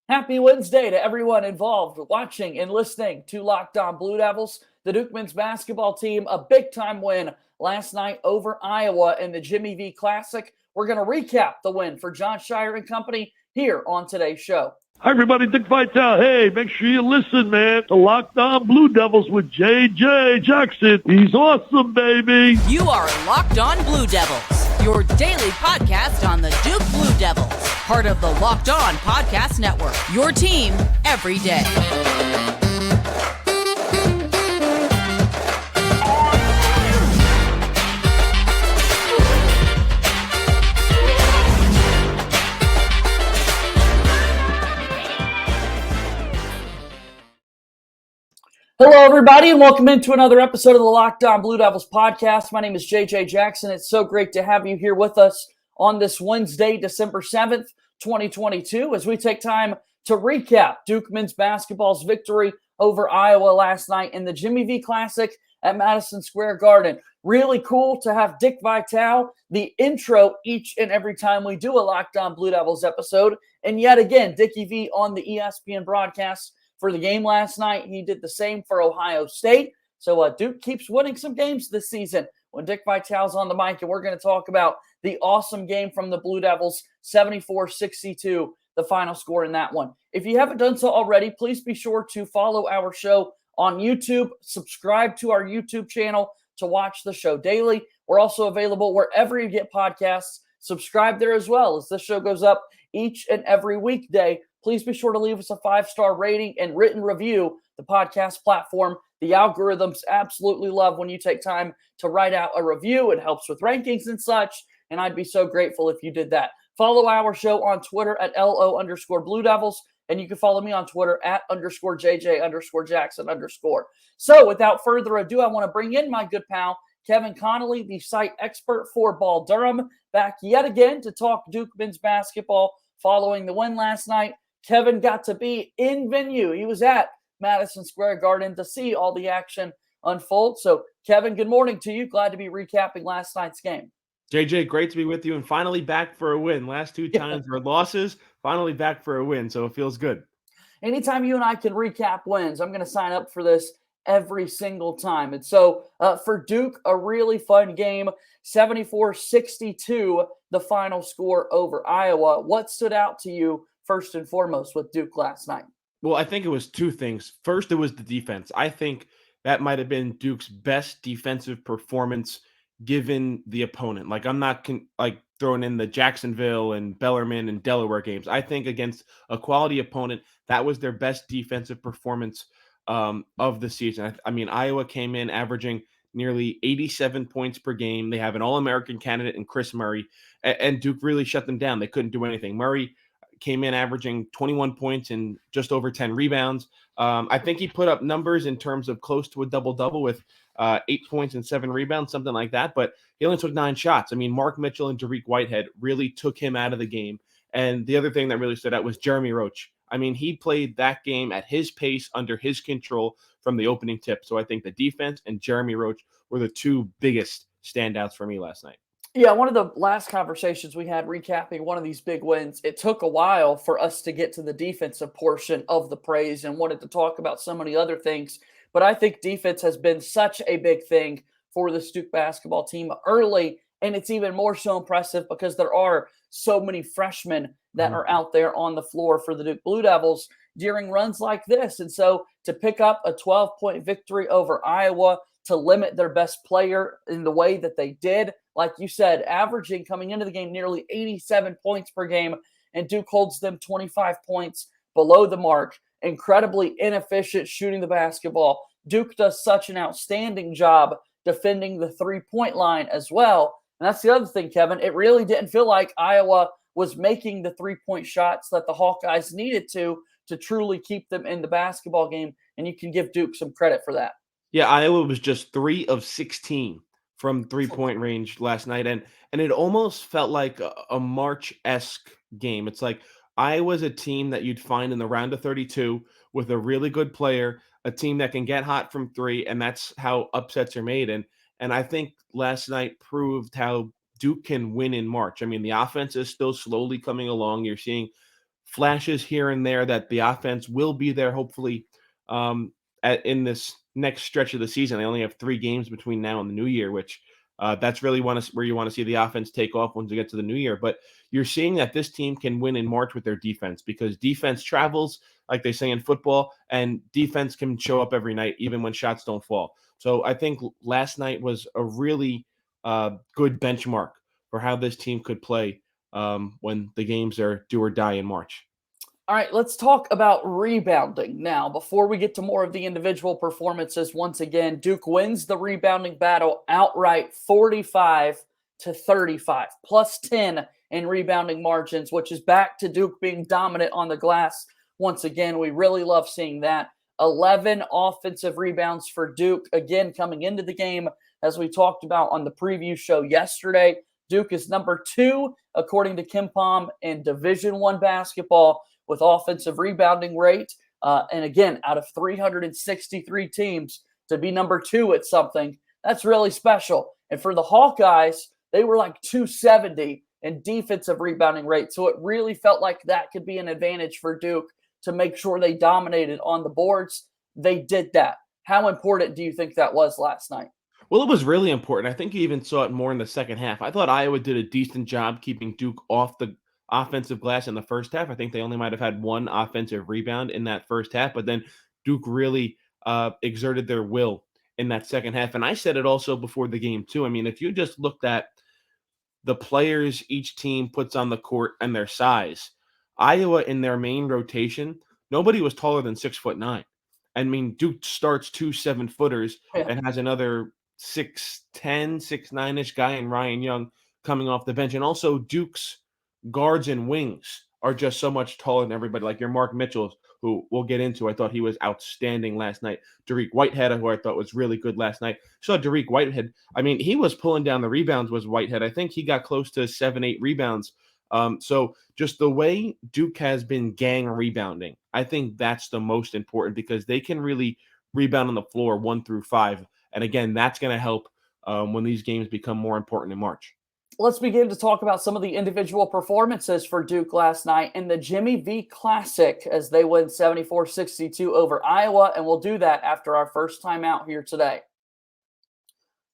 Happy Wednesday to everyone involved watching and listening to Locked On Blue Devils. The Duke men's basketball team, a big-time win last night over Iowa in the Jimmy V Classic. We're going to recap the win for Jon Scheyer and company here on today's show. Hi, everybody. Dick Vitale. Hey, make sure you listen, man, to Locked On Blue Devils with J.J. Jackson. He's awesome, baby. You are Locked On Blue Devils, your daily podcast on the Duke Blue Devils, part of the Locked On Podcast Network, your team every day. Hello, everybody, and welcome into another episode of the Locked On Blue Devils podcast. My name is JJ Jackson. It's so great to have you here with us on this Wednesday, December 7th, 2022, as we take time to recap Duke men's basketball's victory over Iowa last night in the Jimmy V Classic at Madison Square Garden. Really cool to have Dick Vitale, the intro each and every time we do a Locked On Blue Devils episode. And yet again, Dickie V on the ESPN broadcast for the game last night. He did the same for Ohio State. So Duke keeps winning some games this season when Dick Vitale's on the mic, and we're going to talk about the awesome game from the Blue Devils, 74-62, the final score in that one. If you haven't done so already, please be sure to follow our show on YouTube, subscribe to our YouTube channel to watch the show daily. We're also available wherever you get podcasts. Subscribe there as well, as this show goes up each and every weekday. Please be sure to leave us a 5-star rating and written review. The podcast platform, the algorithms absolutely love when you take time to write out a review. It helps with rankings and such, and I'd be so grateful if you did that. Follow our show on Twitter at LO_Blue Devils, and you can follow me on Twitter at _JJ_Jackson_. So without further ado, I want to bring in my good pal, Kevin Connelly, the site expert for Ball Durham, back yet again to talk Duke men's basketball following the win last night. Kevin got to be in venue. He was at Madison Square Garden to see all the action unfold. So, Kevin, good morning to you. Glad to be recapping last night's game. JJ, great to be with you and finally back for a win. Last two times were losses, finally back for a win, so it feels good. Anytime you and I can recap wins, I'm going to sign up for this every single time. And so for Duke, a really fun game, 74-62, the final score over Iowa. What stood out to you first and foremost with Duke last night? Well, I think it was two things. First, it was the defense. I think that might have been Duke's best defensive performance given the opponent. Like, I'm not throwing in the Jacksonville and Bellarmine and Delaware games. I think against a quality opponent, that was their best defensive performance of the season. I mean, Iowa came in averaging nearly 87 points per game. They have an All-American candidate in Chris Murray, and Duke really shut them down. They couldn't do anything. Murray came in averaging 21 points and just over 10 rebounds. I think he put up numbers in terms of close to a double-double with 8 points and 7 rebounds, something like that, but he only took 9 shots. I mean, Mark Mitchell and Derek Whitehead really took him out of the game. And the other thing that really stood out was Jeremy Roach. I mean, he played that game at his pace, under his control from the opening tip. So I think the defense and Jeremy Roach were the two biggest standouts for me last night. Yeah, one of the last conversations we had recapping one of these big wins, it took a while for us to get to the defensive portion of the praise and wanted to talk about so many other things. But I think defense has been such a big thing for the Duke basketball team early, and it's even more so impressive because there are so many freshmen that are out there on the floor for the Duke Blue Devils during runs like this. And so to pick up a 12-point victory over Iowa, to limit their best player in the way that they did, like you said, averaging coming into the game nearly 87 points per game, and Duke holds them 25 points below the mark. Incredibly inefficient shooting the basketball. Duke does such an outstanding job defending the three-point line as well. And that's the other thing, Kevin. It really didn't feel like Iowa was making the three-point shots that the Hawkeyes needed to truly keep them in the basketball game, and you can give Duke some credit for that. Yeah, Iowa was just 3 of 16 from three-point range last night, and it almost felt like a March-esque game. It's like Iowa's a team that you'd find in the round of 32 with a really good player, a team that can get hot from three, and that's how upsets are made. And I think last night proved how Duke can win in March. I mean, the offense is still slowly coming along. You're seeing flashes here and there that the offense will be there, hopefully, in this next stretch of the season. They only have 3 games between now and the new year, which that's really where you want to see the offense take off once we get to the new year. But you're seeing that this team can win in March with their defense, because defense travels, like they say in football, and defense can show up every night, even when shots don't fall. So I think last night was a really good benchmark for how this team could play when the games are do or die in March. All right, let's talk about rebounding now. Before we get to more of the individual performances, once again, Duke wins the rebounding battle outright 45-35, plus 10 in rebounding margins, which is back to Duke being dominant on the glass. Once again, we really love seeing that. 11 offensive rebounds for Duke, again, coming into the game, as we talked about on the preview show yesterday. Duke is number 2, according to KenPom, in Division I basketball with offensive rebounding rate. And again, out of 363 teams, to be number 2 at something, that's really special. And for the Hawkeyes, they were like 270 in defensive rebounding rate. So it really felt like that could be an advantage for Duke to make sure they dominated on the boards. They did that. How important do you think that was last night? Well, it was really important. I think you even saw it more in the second half. I thought Iowa did a decent job keeping Duke off the offensive glass in the first half. I think they only might have had 1 offensive rebound in that first half, but then Duke really exerted their will in that second half. And I said it also before the game too. I mean, if you just looked at the players each team puts on the court and their size, Iowa in their main rotation, nobody was taller than 6'9". I mean, Duke starts 2 7-footers and has another 6'10", 6'9"-ish guy in Ryan Young coming off the bench. And also Duke's guards and wings are just so much taller than everybody. Like your Mark Mitchell, who we'll get into. I thought he was outstanding last night. Dariq Whitehead, who I thought was really good last night. Saw Dariq Whitehead. I mean, he was pulling down the rebounds, was Whitehead. I think he got close to 7-8 rebounds. So just the way Duke has been gang rebounding, I think that's the most important, because they can really rebound on the floor 1 through 5. And again, that's going to help when these games become more important in March. Let's begin to talk about some of the individual performances for Duke last night in the Jimmy V Classic as they win 74-62 over Iowa, and we'll do that after our first time out here today.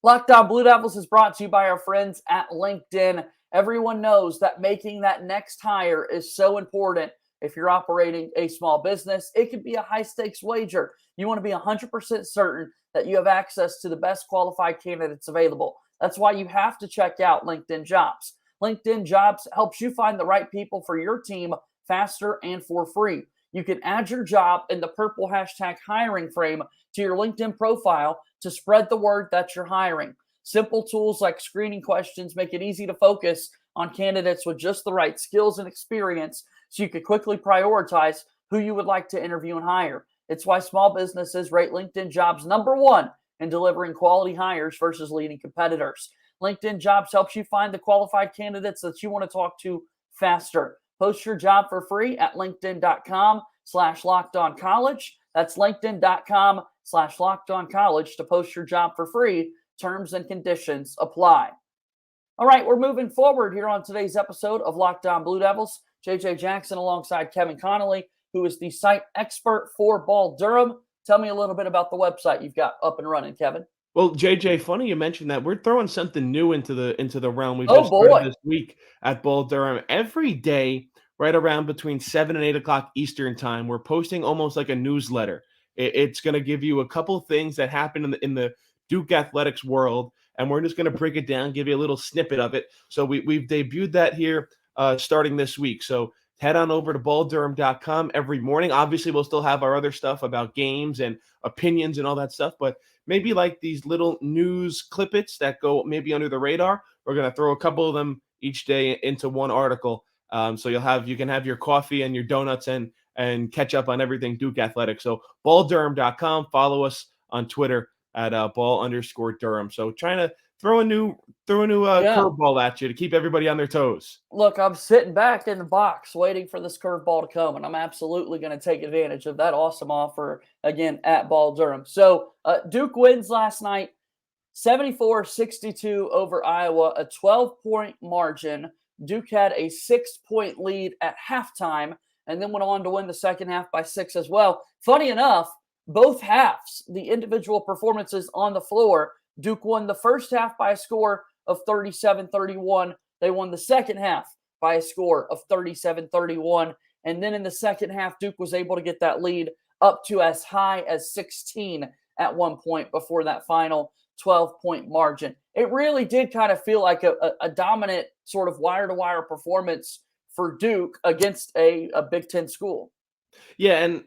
Locked On Blue Devils is brought to you by our friends at LinkedIn. Everyone knows that making that next hire is so important. If you're operating a small business, it could be a high-stakes wager. You want to be 100% certain that you have access to the best qualified candidates available. That's why you have to check out LinkedIn Jobs. LinkedIn Jobs helps you find the right people for your team faster and for free. You can add your job in the purple hashtag hiring frame to your LinkedIn profile to spread the word that you're hiring. Simple tools like screening questions make it easy to focus on candidates with just the right skills and experience, so you can quickly prioritize who you would like to interview and hire. It's why small businesses rate LinkedIn Jobs number 1 in delivering quality hires versus leading competitors. LinkedIn Jobs helps you find the qualified candidates that you want to talk to faster. Post your job for free at linkedin.com/lockedoncollege. That's linkedin.com/lockedoncollege to post your job for free. Terms and conditions apply. All right, we're moving forward here on today's episode of Locked On Blue Devils. JJ Jackson alongside Kevin Connelly, who is the site expert for Ball Durham. Tell me a little bit about the website you've got up and running, Kevin. Well, JJ, funny you mentioned that. We're throwing something new into the realm. We just started this week at Ball Durham. Every day, right around between 7 and 8 o'clock Eastern time, we're posting almost like a newsletter. It's going to give you a couple things that happen in the Duke athletics world, and we're just going to break it down, give you a little snippet of it. So we've debuted that here starting this week. So head on over to balldurham.com every morning. Obviously, we'll still have our other stuff about games and opinions and all that stuff, but maybe like these little news clippets that go maybe under the radar, we're going to throw a couple of them each day into one article. So you can have your coffee and your donuts and catch up on everything Duke athletics. So balldurham.com. Follow us on Twitter at @ball_Durham. So trying to throw a new curveball at you to keep everybody on their toes. Look, I'm sitting back in the box waiting for this curveball to come, and I'm absolutely going to take advantage of that awesome offer again at Ball Durham. So Duke wins last night, 74-62 over Iowa, a 12-point margin. Duke had a 6-point lead at halftime and then went on to win the second half by 6 as well. Funny enough, both halves, the individual performances on the floor, Duke won the first half by a score of 37-31. They won the second half by a score of 37-31. And then in the second half, Duke was able to get that lead up to as high as 16 at one point before that final 12-point margin. It really did kind of feel like a dominant sort of wire-to-wire performance for Duke against a Big Ten school. Yeah, and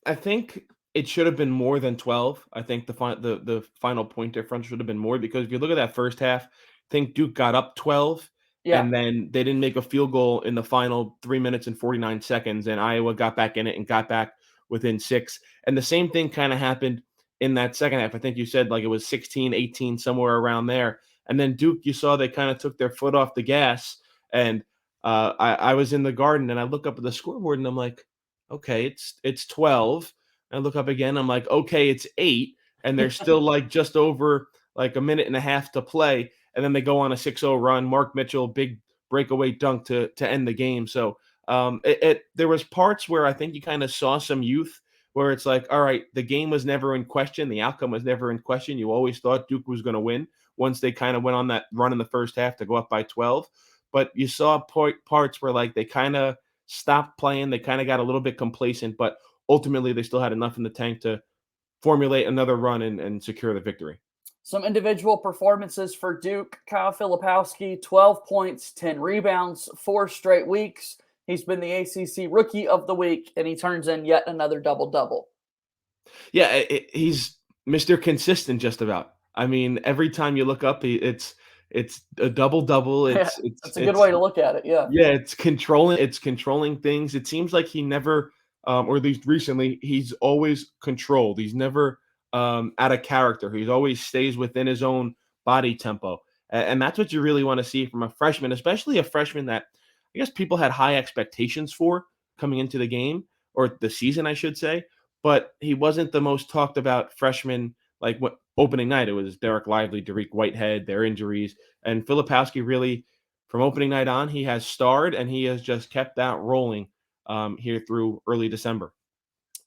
I think it should have been more than 12. I think the final point difference should have been more, because if you look at that first half, I think Duke got up 12, and then they didn't make a field goal in the final 3 minutes and 49 seconds, and Iowa got back in it and got back within 6. And the same thing kind of happened in that second half. I think you said like it was 16, 18, somewhere around there. And then Duke, you saw they kind of took their foot off the gas. And I was in the Garden, and I look up at the scoreboard, and I'm like, okay, it's 12. I look up again, I'm like, okay, it's 8. And they're still like just over like a minute and a half to play. And then they go on a 6-0 run. Mark Mitchell, big breakaway dunk to end the game. So there was parts where I think you kind of saw some youth where it's like, all right, the game was never in question. The outcome was never in question. You always thought Duke was going to win once they kind of went on that run in the first half to go up by 12. But you saw parts where like they kind of stopped playing. They kind of got a little bit complacent, but ultimately they still had enough in the tank to formulate another run and secure the victory. Some individual performances for Duke. Kyle Filipowski, 12 points, 10 rebounds, 4 straight weeks. He's been the ACC Rookie of the Week, and he turns in yet another double-double. Yeah, he's Mr. Consistent just about. I mean, every time you look up, it's a double-double. That's a good way to look at it, yeah. Yeah, it's controlling things. It seems like he never, or at least recently, he's always controlled. He's never out of character. He always stays within his own body tempo. And that's what you really want to see from a freshman, especially a freshman that I guess people had high expectations for coming into the game, or the season, I should say. But he wasn't the most talked about freshman like what opening night. It was Derek Lively, Dariq Whitehead, their injuries. And Filipowski really, from opening night on, he has starred, and he has just kept that rolling here through early December.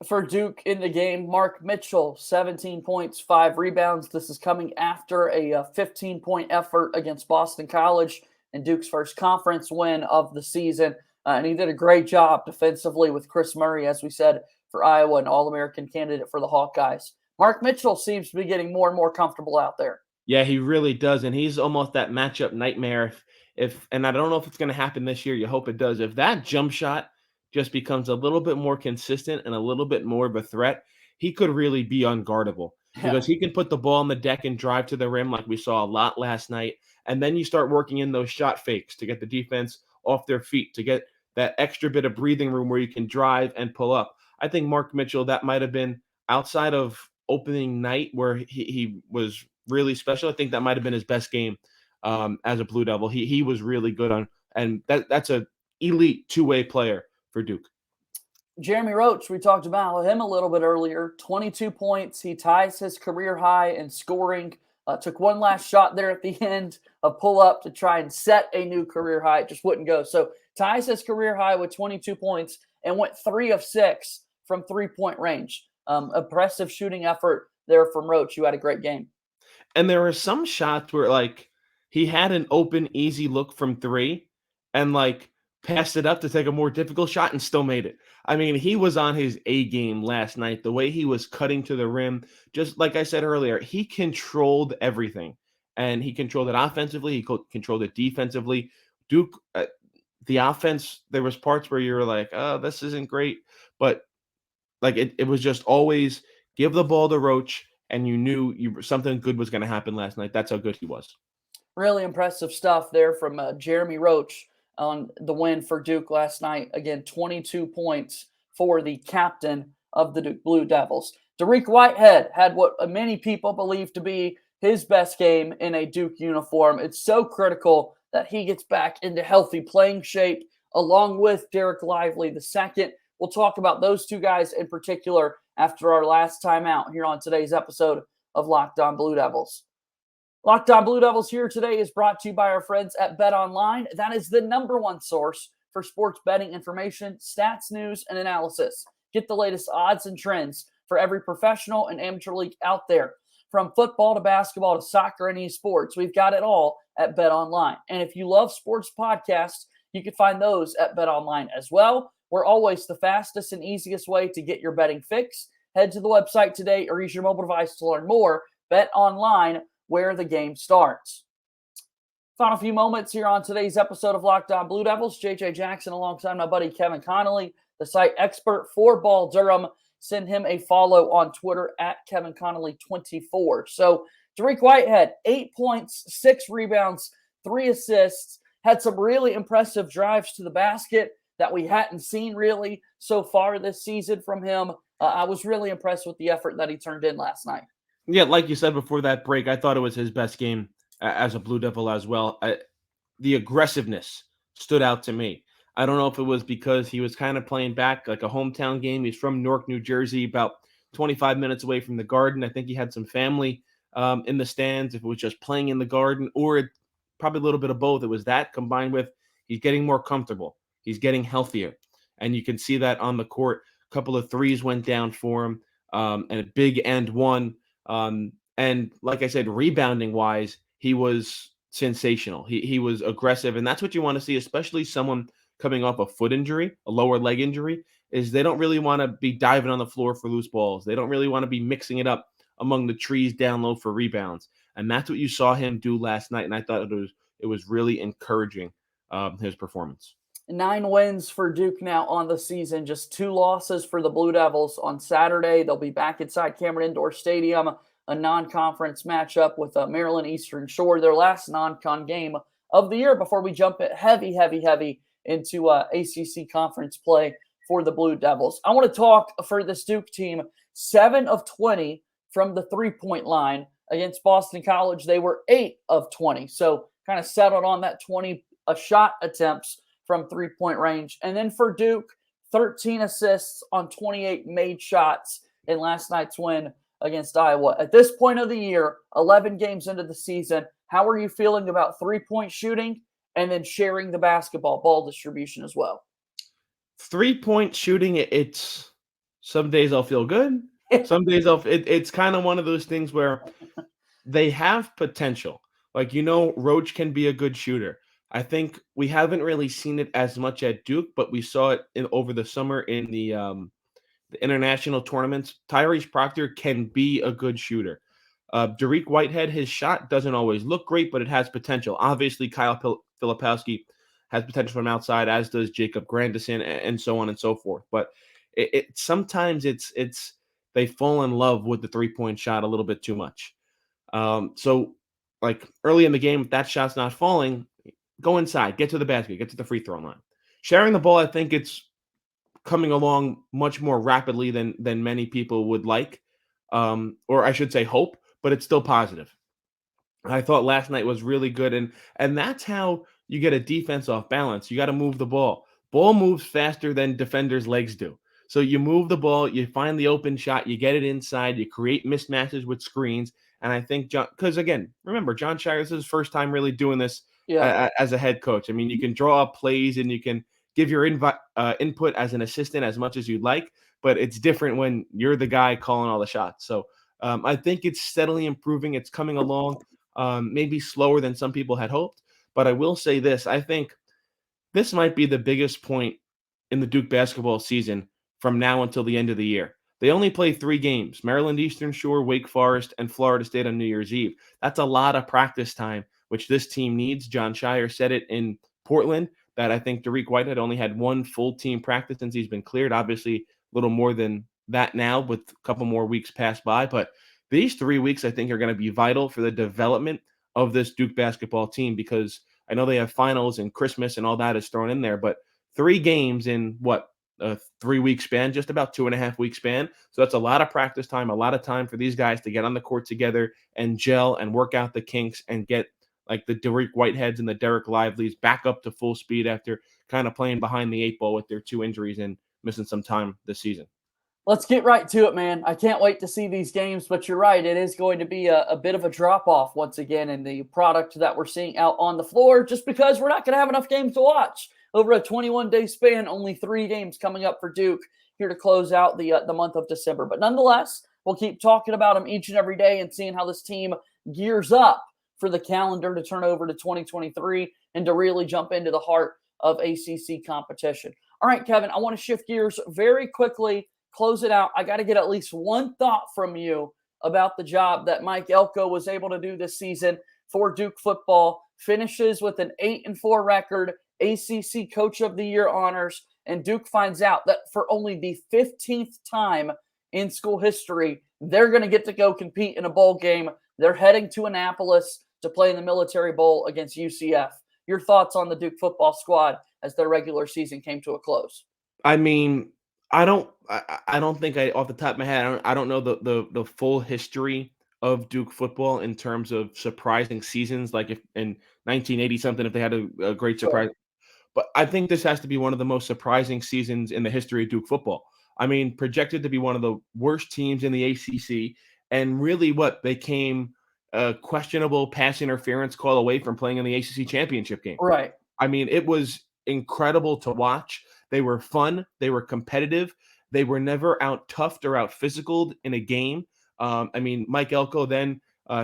For Duke in the game, Mark Mitchell, 17 points, 5 rebounds. This is coming after a 15-point effort against Boston College in Duke's first conference win of the season. And he did a great job defensively with Chris Murray, as we said, for Iowa, an All-American candidate for the Hawkeyes. Mark Mitchell seems to be getting more and more comfortable out there. Yeah, he really does. And he's almost that matchup nightmare. And I don't know if it's going to happen this year. You hope it does. If that jump shot just becomes a little bit more consistent and a little bit more of a threat, he could really be unguardable because he can put the ball on the deck and drive to the rim like we saw a lot last night. And then you start working in those shot fakes to get the defense off their feet, to get that extra bit of breathing room where you can drive and pull up. I think Mark Mitchell, that might have been outside of opening night where he was really special. I think that might have been his best game as a Blue Devil. He was really good on, and that's an elite two-way player for Duke. Jeremy Roach, we talked about him a little bit earlier, 22 points. He ties his career high in scoring. Took one last shot there at the end, a pull-up to try and set a new career high. It just wouldn't go. So ties his career high with 22 points and went 3 of 6 from three-point range. Impressive shooting effort there from Roach. You had a great game. And there were some shots where, like, he had an open, easy look from 3 and, like, passed it up to take a more difficult shot and still made it. I mean, he was on his A game last night. The way he was cutting to the rim, just like I said earlier, he controlled everything. And he controlled it offensively. He controlled it defensively. Duke, the offense, there was parts where you were like, oh, this isn't great. But, like, it was just always give the ball to Roach, and you knew something good was going to happen last night. That's how good he was. Really impressive stuff there from Jeremy Roach on the win for Duke last night. Again, 22 points for the captain of the Duke Blue Devils. Dariq Whitehead had what many people believe to be his best game in a Duke uniform. It's so critical that he gets back into healthy playing shape along with Derek Lively II. We'll talk about those two guys in particular after our last time out here on today's episode of Locked On Blue Devils. Locked On Blue Devils here today is brought to you by our friends at BetOnline. That is the #1 source for sports betting information, stats, news, and analysis. Get the latest odds and trends for every professional and amateur league out there. From football to basketball to soccer and esports, we've got it all at BetOnline. And if you love sports podcasts, you can find those at BetOnline as well. We're always the fastest and easiest way to get your betting fix. Head to the website today or use your mobile device to learn more. BetOnline, where the game starts. Final few moments here on today's episode of Locked On Blue Devils. JJ Jackson alongside my buddy Kevin Connelly, the site expert for Ball Durham. Send him a follow on Twitter at Kevin Connelly24. So Dariq Whitehead, 8 points, 6 rebounds, 3 assists, had some really impressive drives to the basket that we hadn't seen really so far this season from him. I was really impressed with the effort that he turned in last night. Yeah, like you said before that break, I thought it was his best game as a Blue Devil as well. The aggressiveness stood out to me. I don't know if it was because he was kind of playing back like a hometown game. He's from Newark, New Jersey, about 25 minutes away from the Garden. I think he had some family in the stands, if it was just playing in the Garden, or probably a little bit of both. It was that combined with he's getting more comfortable. He's getting healthier. And you can see that on the court. A couple of threes went down for him, and a big end one. And like I said, rebounding-wise, he was sensational. He was aggressive, and that's what you want to see, especially someone coming off a foot injury, a lower leg injury, is they don't really want to be diving on the floor for loose balls. They don't really want to be mixing it up among the trees down low for rebounds. And that's what you saw him do last night, and I thought it was really encouraging, his performance. 9 wins for Duke now on the season, just 2 losses for the Blue Devils on Saturday. They'll be back inside Cameron Indoor Stadium, a non-conference matchup with Maryland Eastern Shore, their last non-con game of the year before we jump it heavy into ACC conference play for the Blue Devils. I want to talk for this Duke team, 7 of 20 from the three-point line against Boston College. They were 8 of 20, so kind of settled on that 20 shot attempts from three-point range. And then for Duke, 13 assists on 28 made shots in last night's win against Iowa. At this point of the year, 11 games into the season, how are you feeling about three-point shooting and then sharing the basketball ball distribution as well? 3-point shooting, it's some days I'll feel good. Some days it's kind of one of those things where they have potential. Like, Roach can be a good shooter. I think we haven't really seen it as much at Duke, but we saw it over the summer in the international tournaments. Tyrese Proctor can be a good shooter. Dariq Whitehead, his shot doesn't always look great, but it has potential. Obviously, Kyle Filipowski has potential from outside, as does Jacob Grandison, and so on and so forth. But sometimes they fall in love with the three-point shot a little bit too much. So, like early in the game, if that shot's not falling, go inside, get to the basket, get to the free throw line. Sharing the ball, I think it's coming along much more rapidly than many people would like, or I should say hope, but it's still positive. I thought last night was really good, and that's how you get a defense off balance. You got to move the ball. Ball moves faster than defenders' legs do. So you move the ball, you find the open shot, you get it inside, you create mismatches with screens. And I think because again, remember, Jon Scheyer, this is his first time really doing this as a head coach. I mean, you can draw up plays and you can give your input as an assistant as much as you'd like, but it's different when you're the guy calling all the shots. So I think it's steadily improving. It's coming along, maybe slower than some people had hoped. But I will say this, I think this might be the biggest point in the Duke basketball season from now until the end of the year. They only play 3 games, Maryland Eastern Shore, Wake Forest, and Florida State on New Year's Eve. That's a lot of practice time, which this team needs. Jon Scheyer said it in Portland that I think Dariq Whitehead only had 1 full team practice since he's been cleared. Obviously, a little more than that now with a couple more weeks passed by. But these 3 weeks, I think, are going to be vital for the development of this Duke basketball team, because I know they have finals and Christmas and all that is thrown in there, but 3 games in a 3-week span, just about 2.5-week span. So that's a lot of practice time, a lot of time for these guys to get on the court together and gel and work out the kinks and get like the Dariq Whiteheads and the Derek Lively's back up to full speed after kind of playing behind the 8 ball with their 2 injuries and missing some time this season. Let's get right to it, man. I can't wait to see these games, but you're right. It is going to be a bit of a drop-off once again in the product that we're seeing out on the floor, just because we're not going to have enough games to watch. over a 21-day span. Only 3 games coming up for Duke here to close out the month of December. But nonetheless, we'll keep talking about them each and every day and seeing how this team gears up for the calendar to turn over to 2023 and to really jump into the heart of ACC competition. All right, Kevin, I want to shift gears very quickly, close it out. I got to get at least one thought from you about the job that Mike Elko was able to do this season for Duke football. Finishes with an 8-4 record, ACC Coach of the Year honors, and Duke finds out that for only the 15th time in school history, they're going to get to go compete in a bowl game. They're heading to Annapolis to play in the Military Bowl against UCF. Your thoughts on the Duke football squad as their regular season came to a close? I mean, I don't think off the top of my head, I don't know the full history of Duke football in terms of surprising seasons, like if in 1980 something, if they had a great surprise. Sure. But I think this has to be one of the most surprising seasons in the history of Duke football. I mean, projected to be one of the worst teams in the ACC, and really they came a questionable pass interference call away from playing in the ACC championship game. Right. I mean, it was incredible to watch. They were fun. They were competitive. They were never out toughed or out physicaled in a game. I mean, Mike Elko then,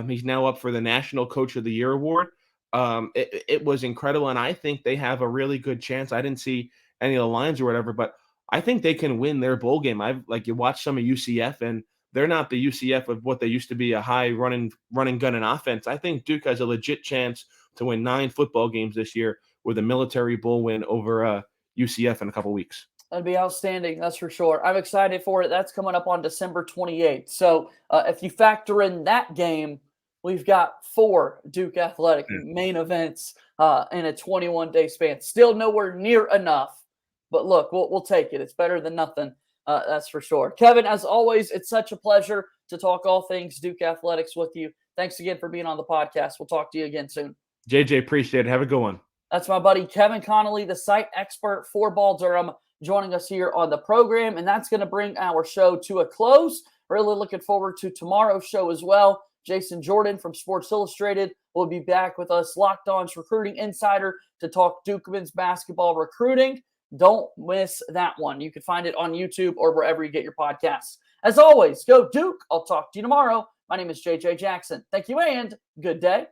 he's now up for the National Coach of the Year award. It was incredible, and I think they have a really good chance. I didn't see any of the lines or whatever, but I think they can win their bowl game. You watch some of UCF, and they're not the UCF of what they used to be, a high running gun and offense. I think Duke has a legit chance to win 9 football games this year with a Military Bowl win over UCF in a couple weeks. That'd be outstanding, that's for sure. I'm excited for it. That's coming up on December 28th. So if you factor in that game, we've got 4 Duke Athletic main events in a 21-day span. Still nowhere near enough, but look, we'll take it. It's better than nothing, that's for sure. Kevin, as always, it's such a pleasure to talk all things Duke Athletics with you. Thanks again for being on the podcast. We'll talk to you again soon. JJ, appreciate it. Have a good one. That's my buddy Kevin Connelly, the site expert for Ball Durham, joining us here on the program. And that's going to bring our show to a close. Really looking forward to tomorrow's show as well. Jason Jordan from Sports Illustrated will be back with us, Locked On's recruiting insider, to talk Duke men's basketball recruiting. Don't miss that one. You can find it on YouTube or wherever you get your podcasts. As always, go Duke. I'll talk to you tomorrow. My name is JJ Jackson. Thank you and good day.